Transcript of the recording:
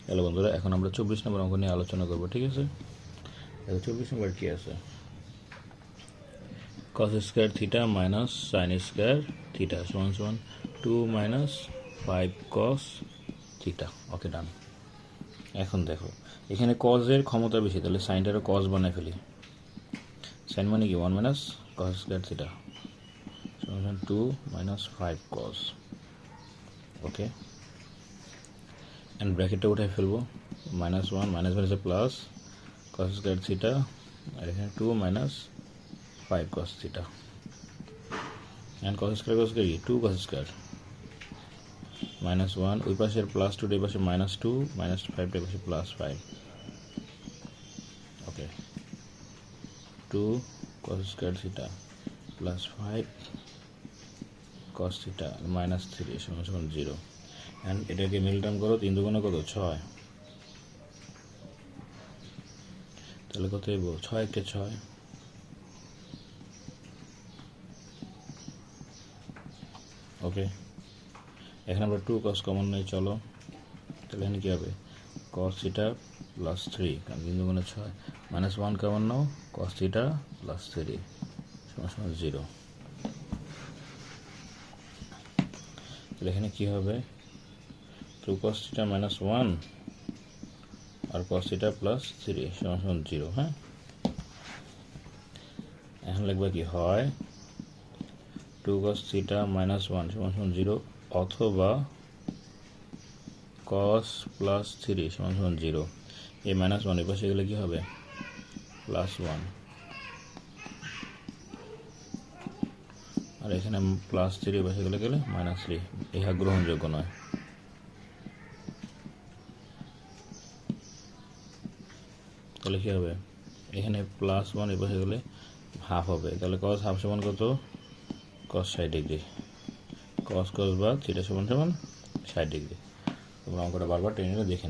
Hello বন্ধুরা, এখন আমরা 24 নম্বর অঙ্ক নিয়ে আলোচনা করব। ঠিক আছে, দেখো 24 নম্বর কি আছে। cos square theta minus sine square theta সমান সমান 2 মাইনাস 5 cos থিটা। ওকে, ডান। এখন দেখো এখানে cos এর ক্ষমতা বেশি, তাহলে সাইনটারও cos বানায় ফেলি। সাইন মানে কি 1 মাইনাস cos স্কয়ার থিটা সমান সমান 2 মাইনাস 5 cos। ওকে, এন্ড ব্র্যাকেটটা উঠাই ফেলবো। মাইনাস 1 মাইনাস মাইনাসে প্লাস cos স্কয়ার থিটা, আর এখানে 2 minus 5 cos theta. And cos square কি 2 cos স্কয়ার মাইনাস 1 ওই পাশের প্লাস 2 এই পাশে মাইনাস 2 মাইনাস 5 এই পাশে প্লাস 5। ওকে, 2 cos square theta plus 5 cos theta minus 3 সমান সমান 0। এন্ড এটাকে মিল টার্ম করো, 3 দুগুণে কত 6, তাহলে কত হইব 6 কে 6। ওকে, এখানে আমরা 2 cos কমন নেই, চলো তাহলে এখানে কি হবে cos থিটা প্লাস 3, কারণ 3 দুগুণে 6, মাইনাস 1 কমন নাও cos থিটা প্লাস 3 সমান সমান 0। তাহলে এখানে কি হবে 2 cos থিটা মাইনাস 1 আর cos থিটা প্লাস 3 সমান সমান 0। হ্যাঁ, এখন লিখবা কি হয় 2 cos থিটা মাইনাস 1 সমান সমান 0 অথবা cos প্লাস 3 সমান সমান 0। এই মাইনাস 1 এর পাশে গেলে কি হবে প্লাস 1, আর এখানে প্লাস 3 এর পাশে গেলে মাইনাস 3। ইহা গ্রহণযোগ্য নয়। তাহলে কি হবে এখানে প্লাস 1 এর পাশে গেলে হাফ হবে, তাহলে cos হাফ সমান কত cos 60 ডিগ্রি। cos cos বা থিটা সমান সমান 60 ডিগ্রি। তোমরা অঙ্কটা বারবার টেনে দেখে